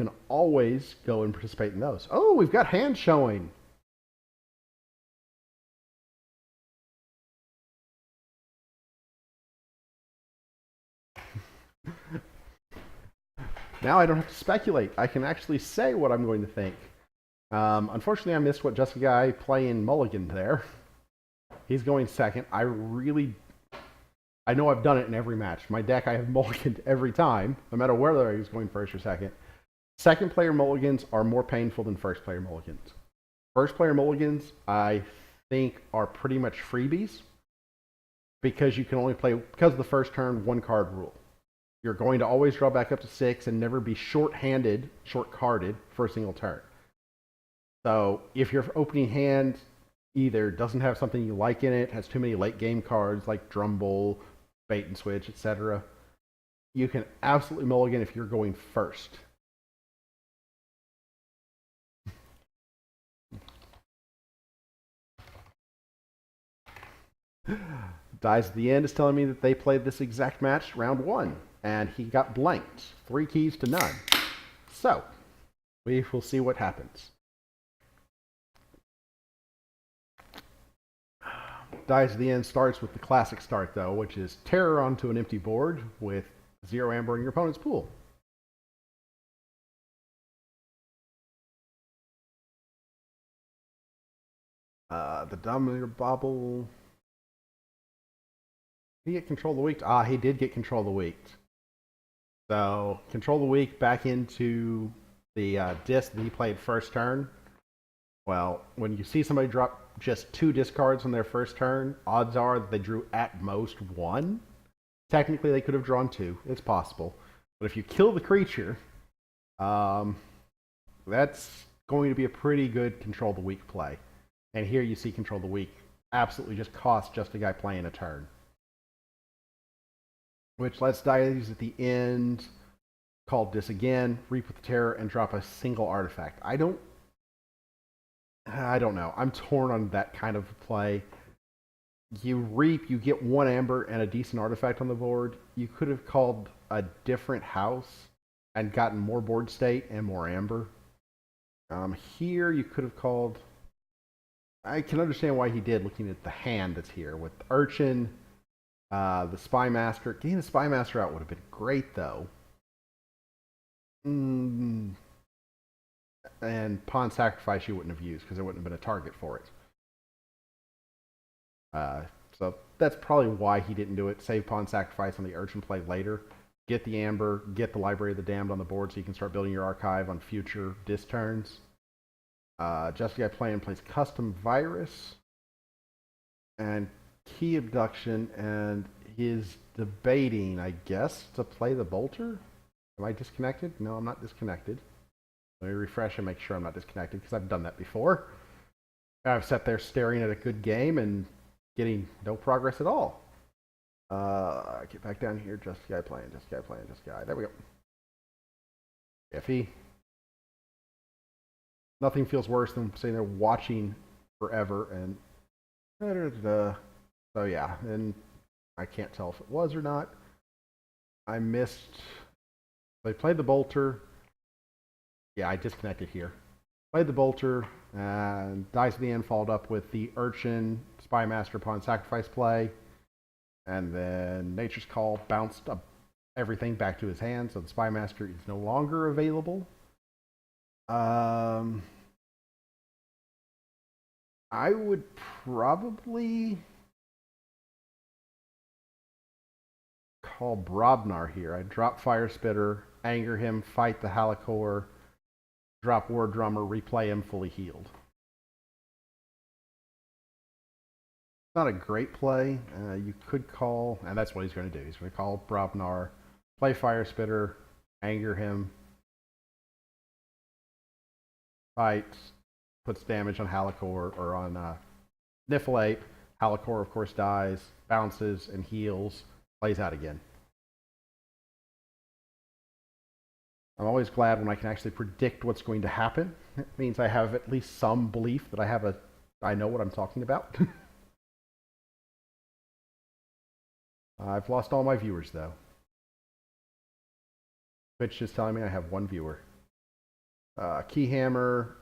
can always go and participate in those. Oh, we've got hands showing. Now I don't have to speculate. I can actually say what I'm going to think. Unfortunately, I missed what JustAGuyPlayin mulligan there. He's going second. I know I've done it in every match. My deck, I have mulliganed every time, no matter whether he's going first or second. Second player mulligans are more painful than first player mulligans. First player mulligans, I think, are pretty much freebies because you can only play, because of the first turn, one card rule. You're going to always draw back up to 6 and never be short-handed, short-carded for a single turn. So if your opening hand either doesn't have something you like in it, has too many late game cards like Drum Bowl, Bait and Switch, etc., you can absolutely mulligan if you're going first. DyesAtTheEnd is telling me that they played this exact match round 1, and he got blanked. 3 keys to none. So, we will see what happens. DyesAtTheEnd starts with the classic start, though, which is terror onto an empty board with 0 amber in your opponent's pool. The Dominator Bobble. Did he get Control of the Weak? He did get Control of the Weak. So, Control of the Weak back into the disc that he played first turn. Well, when you see somebody drop just 2 discards on their first turn, odds are that they drew at most 1. Technically, they could have drawn 2. It's possible. But if you kill the creature, that's going to be a pretty good Control the Weak play. And here you see Control the Weak absolutely just cost JustAGuyPlayin a turn. Which lets DyesAtTheEnd call this again, Reap with the Terror, and drop a single artifact. I don't know. I'm torn on that kind of play. You reap, you get 1 amber and a decent artifact on the board. You could have called a different house and gotten more board state and more amber. Here you could have called... I can understand why he did, looking at the hand that's here with Urchin, the Spy Master. Getting the Spy Master out would have been great, though. And Pawn Sacrifice you wouldn't have used because there wouldn't have been a target for it. So that's probably why he didn't do it. Save Pawn Sacrifice on the Urchin play later. Get the Amber, get the Library of the Damned on the board so you can start building your archive on future disc turns. JustAGuyPlayin plays Custom Virus and Key Abduction, and he's debating, I guess, to play the Bolter. Am I disconnected? No, I'm not disconnected. Let me refresh and make sure I'm not disconnected because I've done that before. I've sat there staring at a good game and getting no progress at all. Get back down here. JustAGuyPlayin. There we go. Iffy. Nothing feels worse than sitting there watching forever and so yeah, and I can't tell if it was or not. I missed. They played the Bolter. Yeah, I disconnected here. Played the Bolter, and DyesAtTheEnd followed up with the Urchin, Spy Master, Pawn Sacrifice play, and then Nature's Call bounced up everything back to his hand, so the Spy Master is no longer available. I would probably call Brobnar here. I'd drop Fire Spitter, anger him, fight the Halakor, drop War Drummer, replay him fully healed. Not a great play. You could call, and that's what he's going to do. He's going to call Brobnar, play Fire Spitter, anger him, fight, puts damage on Halakor or on Niffleape. Halakor, of course, dies, bounces and heals, plays out again. I'm always glad when I can actually predict what's going to happen. It means I have at least some belief that I know what I'm talking about. I've lost all my viewers, though. Twitch is telling me I have 1 viewer. Key hammer.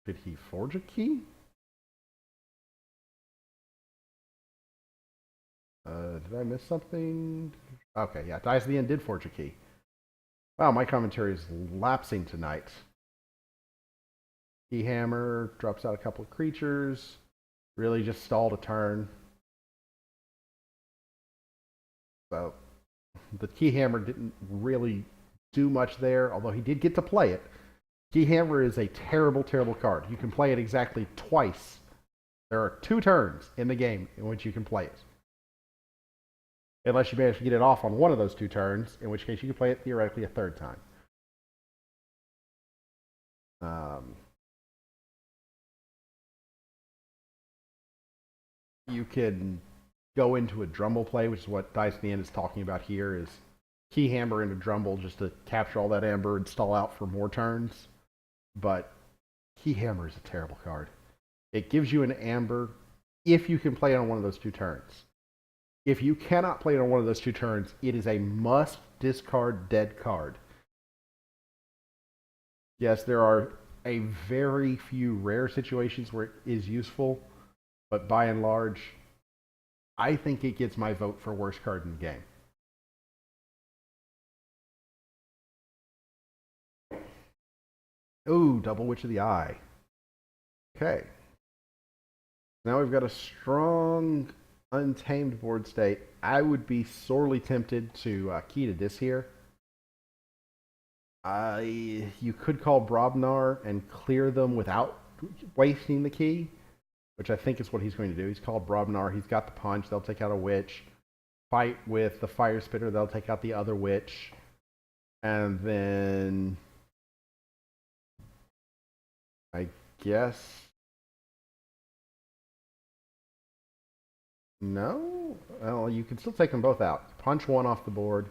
Did he forge a key? Did I miss something? Okay, yeah, DyesAtTheEnd did forge a key. Wow, my commentary is lapsing tonight. Key hammer drops out a couple of creatures. Really just stalled a turn. So the key hammer didn't really do much there, although he did get to play it. Key hammer is a terrible, terrible card. You can play it exactly twice. There are 2 turns in the game in which you can play it. Unless you manage to get it off on one of those 2 turns, in which case you can play it theoretically a 3rd time. You can go into a Drumble play, which is what DyesAtTheEnd is talking about here, is key hammer into Drumble just to capture all that amber and stall out for more turns. But key hammer is a terrible card. It gives you an amber if you can play it on one of those 2 turns. If you cannot play it on one of those 2 turns, it is a must discard dead card. Yes, there are a very few rare situations where it is useful, but by and large, I think it gets my vote for worst card in the game. Ooh, double Witch of the Eye. Okay. Now we've got a strong, untamed board state. I would be sorely tempted to key to this here. You could call Brobnar and clear them without wasting the key, which I think is what he's going to do. He's called Brobnar. He's got the punch. They'll take out a witch. Fight with the Fire Spitter. They'll take out the other witch. And then I guess... No? Well, you can still take them both out. Punch one off the board,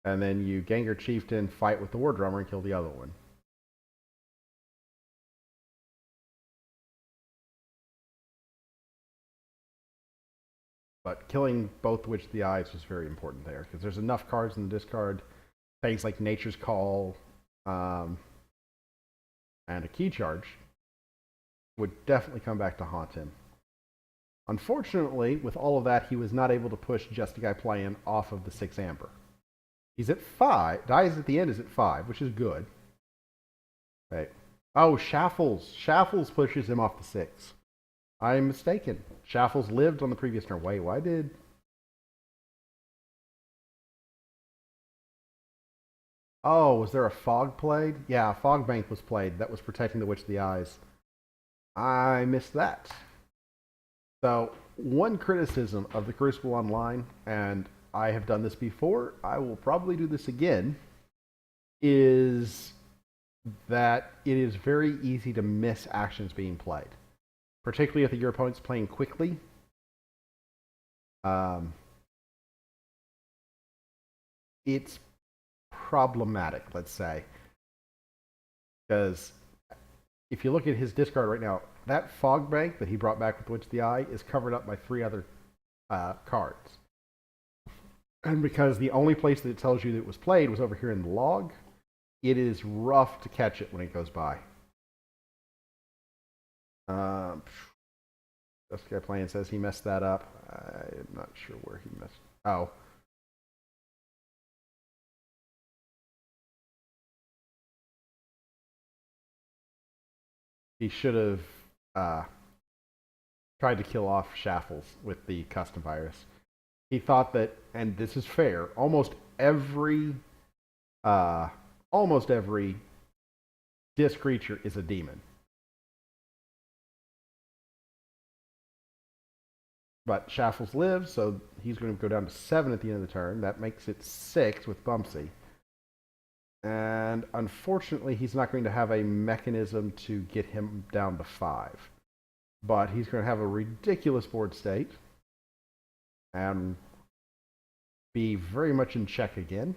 and then you Gengar Chieftain, fight with the War Drummer, and kill the other one. But killing both Witch of the Eyes was very important there, because there's enough cards in the discard, things like Nature's Call, and a Key Charge would definitely come back to haunt him. Unfortunately, with all of that, he was not able to push JustAGuyPlayin off of the 6 amber. He's at 5. DyesAtTheEnd is at 5, which is good. Okay. Oh, Shaffles. Shaffles pushes him off the 6. I'm mistaken. Shaffles lived on the previous turn. Wait, why did... Oh, was there a Fog played? Yeah, Fog Bank was played. That was protecting the Witch of the Eyes. I missed that. So, one criticism of the Crucible Online, and I have done this before, I will probably do this again, is that it is very easy to miss actions being played. Particularly if your opponent's playing quickly. It's problematic, let's say. Because if you look at his discard right now, that Fog Bank that he brought back with Witch of the Eye is covered up by 3 other cards. And because the only place that it tells you that it was played was over here in the log, it is rough to catch it when it goes by. JustAGuyPlayin says he messed that up. I'm not sure where he messed. Oh. He should have tried to kill off Shaffles with the custom virus. He thought that, and this is fair, almost every disc creature is a demon. But Shaffles lives, so he's going to go down to 7 at the end of the turn. That makes it 6 with Bumpsy. And unfortunately, he's not going to have a mechanism to get him down to 5. But he's going to have a ridiculous board state and be very much in check again.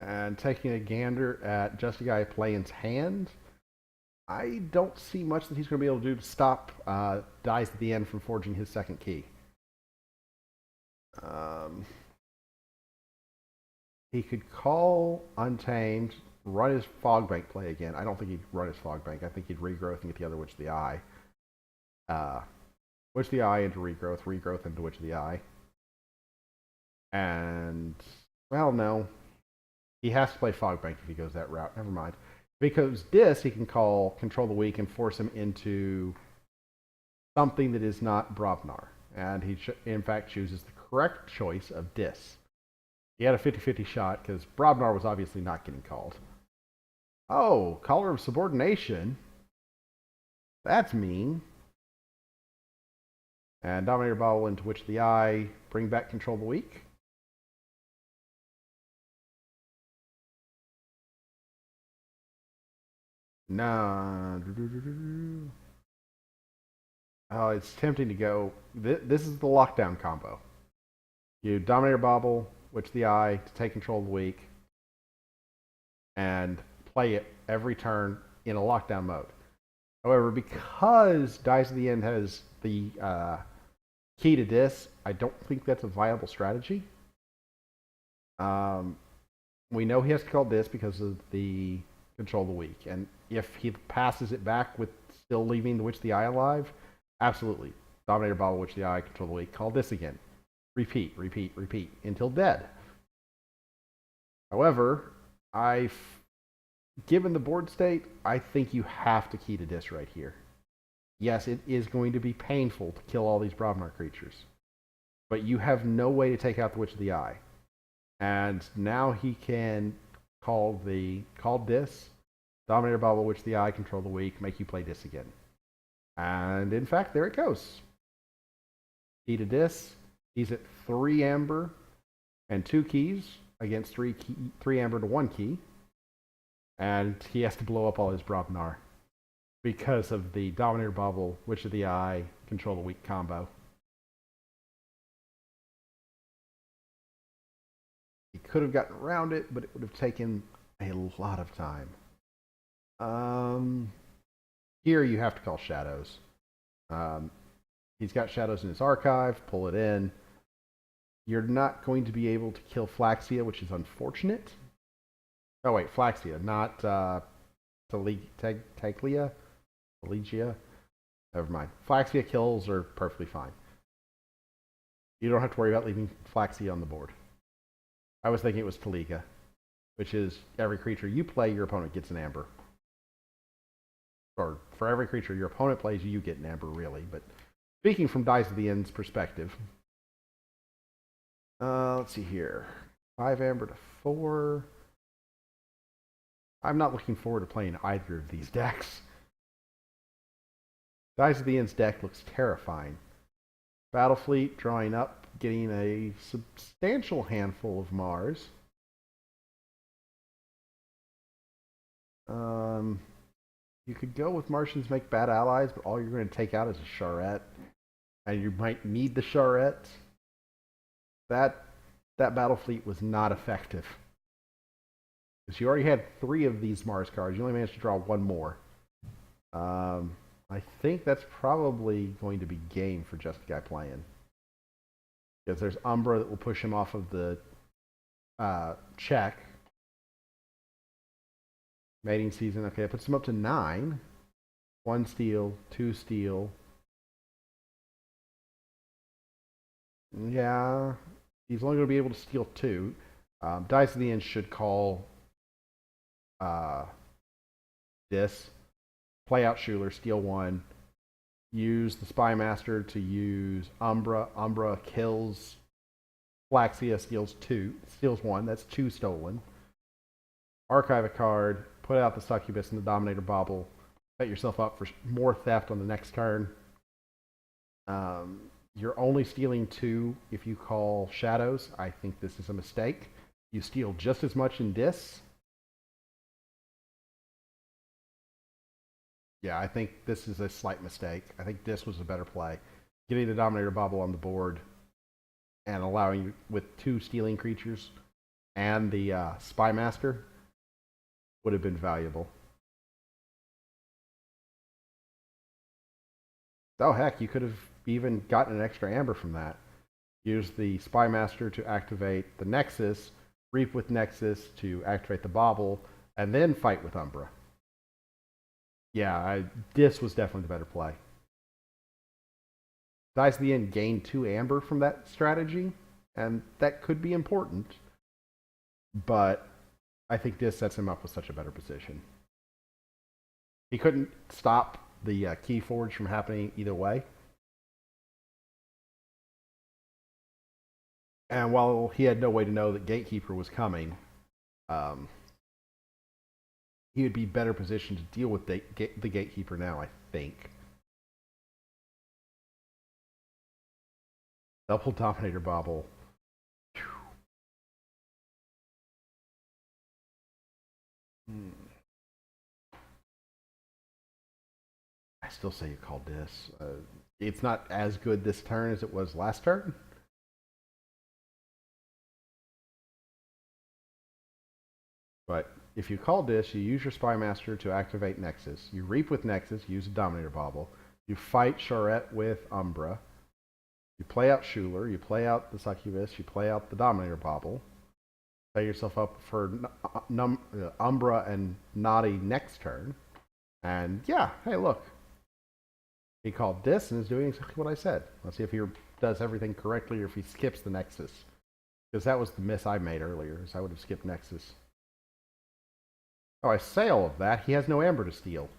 And taking a gander at JustAGuyPlayin's hand, I don't see much that he's going to be able to do to stop DyesAtTheEnd from forging his second key. He could call Untamed, run his Fogbank play again. I don't think he'd run his Fogbank. I think he'd regrowth and get the other Witch of the Eye. Witch of the Eye into regrowth, regrowth into Witch of the Eye. And, well, no. He has to play Fogbank if he goes that route. Never mind. Because this, he can call Control the Weak and force him into something that is not Brobnar. And he, in fact, chooses the correct choice of Dis. He had a 50-50 shot because Brobnar was obviously not getting called. Oh, Caller of Subordination. That's mean. And Dominator Bobble into Witch of the Eye. Bring back Control the Weak. Nah. Oh, it's tempting to go. This is the lockdown combo. You Dominator Bobble, Witch of the Eye to take Control of the Weak, and play it every turn in a lockdown mode. However, because DyesAtTheEnd has the key to Dis, I don't think that's a viable strategy. We know he has to call Dis because of the Control the Weak, and if he passes it back with still leaving the Witch of the Eye alive, absolutely. Dominator Bobble, Witch of the Eye, Control the Weak, call Dis again. Repeat, repeat, repeat, until dead. However, given the board state, I think you have to key to Dis right here. Yes, it is going to be painful to kill all these Brobnar creatures, but you have no way to take out the Witch of the Eye. And now he can call Dis, Dominator Bobble, Witch of the Eye, Control the Weak, make you play Dis again. And in fact, there it goes. Key to Dis. He's at 3 amber and 2 keys against 3 amber to 1 key. And he has to blow up all his Brobnar because of the Dominator Bobble, Witch of the Eye, Control the Weak combo. He could have gotten around it, but it would have taken a lot of time. Here you have to call Shadows. He's got Shadows in his archive. Pull it in. You're not going to be able to kill Flaxia, which is unfortunate. Oh wait, Flaxia, not Taglia? Legia? Never mind. Flaxia kills are perfectly fine. You don't have to worry about leaving Flaxia on the board. I was thinking it was Taliga, which is every creature you play, your opponent gets an amber. Or for every creature your opponent plays, you get an amber, really. But speaking from DyesAtTheEnd's perspective, let's see here. 5 amber to 4. I'm not looking forward to playing either of these decks. DyesAtTheEnd's deck looks terrifying. Battlefleet drawing up, getting a substantial handful of Mars. You could go with Martians make bad allies, but all you're going to take out is a Charette. And you might need the Charette. That Battlefleet was not effective. Because you already had 3 of these Mars cards. You only managed to draw 1 more. I think that's probably going to be game for JustAGuyPlayin. Because there's Umbra that will push him off of the check. Mating season. Okay, it puts him up to 9. 1 steal, 2 steal. Yeah, he's only going to be able to steal 2. DyesAtTheEnd should call Dis, play out Schuler, steal 1, use the Spy Master to use Umbra. Umbra kills Flaxia, steals 1. That's 2 stolen. Archive a card, put out the Succubus and the Dominator Bobble, set yourself up for more theft on the next turn. You're only stealing 2 if you call Shadows. I think this is a mistake. You steal just as much in Dis. Yeah, I think this is a slight mistake. I think Dis was a better play. Getting the Dominator Bobble on the board and allowing you with 2 stealing creatures and the Spy Master would have been valuable. Oh heck, you could have even gotten an extra amber from that. Use the Spy Master to activate the Nexus, reap with Nexus to activate the bauble, and then fight with Umbra. Yeah, this was definitely the better play. DyesAtTheEnd gained 2 amber from that strategy, and that could be important. But I think this sets him up with such a better position. He couldn't stop the Keyforge from happening either way. And while he had no way to know that Gatekeeper was coming, he would be better positioned to deal with the Gatekeeper now, I think. Double Dominator Bauble. I still say you called this. It's not as good this turn as it was last turn. But if you call this, you use your Spymaster to activate Nexus. You reap with Nexus, use a Dominator Bauble. You fight Charette with Umbra. You play out Schuler, you play out the Succubus, you play out the Dominator Bauble. Set yourself up for Umbra and Naughty next turn. And yeah, hey, look. He called this and is doing exactly what I said. Let's see if he does everything correctly or if he skips the Nexus. Because that was the miss I made earlier, is I would have skipped Nexus. Oh, I say all of that. He has no amber to steal.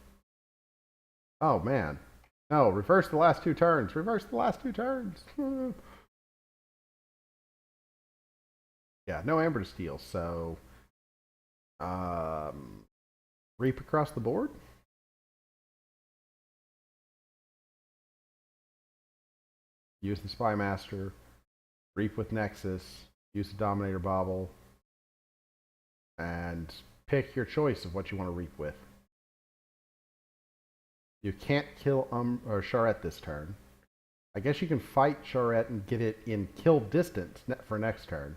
Oh, man. No, reverse the last 2 turns. Reverse the last 2 turns. Yeah, no amber to steal, so... reap across the board? Use the Spymaster. Reap with Nexus. Use the Dominator Bauble. And pick your choice of what you want to reap with. You can't kill Charette this turn. I guess you can fight Charette and get it in kill distance for next turn.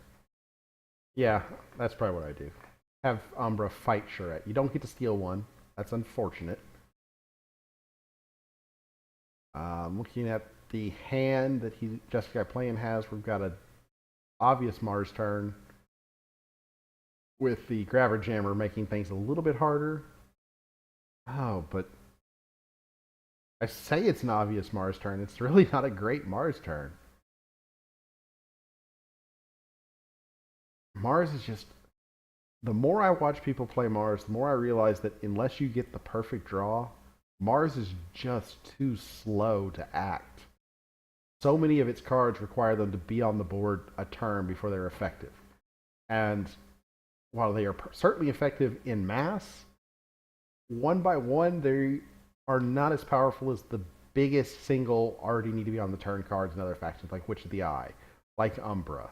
Yeah, that's probably what I do. Have Umbra fight Charette. You don't get to steal one. That's unfortunate. Looking at the hand that JustAGuyPlayin has, we've got an obvious Mars turn with the Grabber Jammer making things a little bit harder. Oh, but I say it's an obvious Mars turn. It's really not a great Mars turn. Mars is just... The more I watch people play Mars, the more I realize that unless you get the perfect draw, Mars is just too slow to act. So many of its cards require them to be on the board a turn before they're effective. And while they are certainly effective in mass, one by one, they are not as powerful as the biggest single already need to be on the turn cards in other factions, like Witch of the Eye, like Umbra.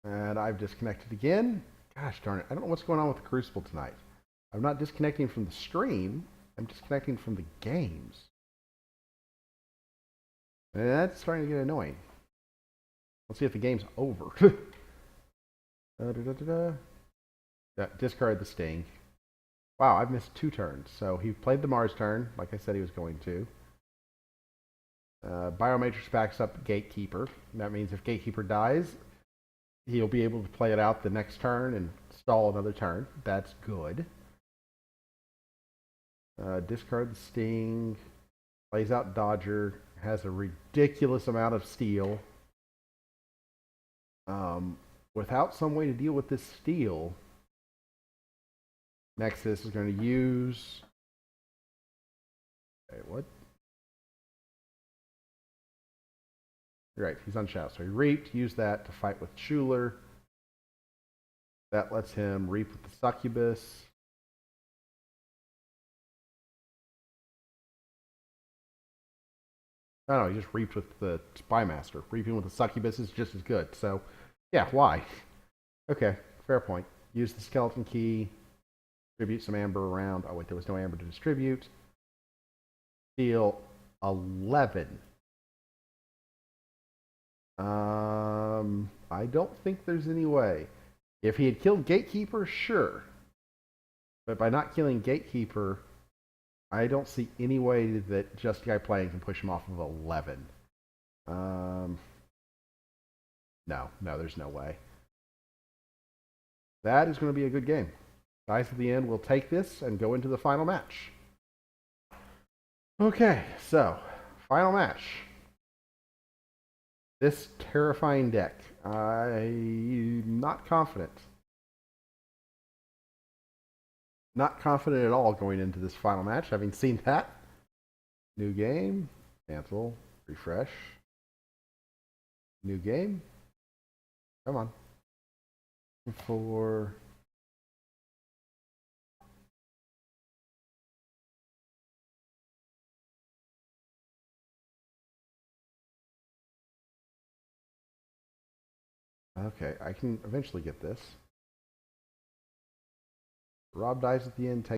And I've disconnected again. Gosh darn it. I don't know what's going on with the Crucible tonight. I'm not disconnecting from the stream. I'm disconnecting from the games. And that's starting to get annoying. Let's see if the game's over. Yeah, discard the Sting. Wow, I've missed 2 turns. So he played the Mars turn, like I said he was going to. Biomatrix backs up Gatekeeper. That means if Gatekeeper dies, he'll be able to play it out the next turn and stall another turn. That's good. Discard the Sting. Plays out Dodger. Has a ridiculous amount of steel. Without some way to deal with this steel, Nexus is going to use... Okay, what? Right, he's unshout. So he reaped, used that to fight with Schuler. That lets him reap with the Succubus. No, he just reaped with the Spymaster. Reaping with the Succubus is just as good. So, yeah, why? Okay, fair point. Use the Skeleton Key. Distribute some amber around. Oh, wait, there was no amber to distribute. Steal 11. I don't think there's any way. If he had killed Gatekeeper, sure. But by not killing Gatekeeper, I don't see any way that JustAGuyPlayin can push him off of 11. No, there's no way. That is going to be a good game. DyesAtTheEnd will take this and go into the final match. Okay, so, final match. This terrifying deck. I'm not confident. Not confident at all going into this final match, having seen that. New game, cancel, refresh. New game. Come on. Okay, I can eventually get this. Rob DyesAtTheEnd.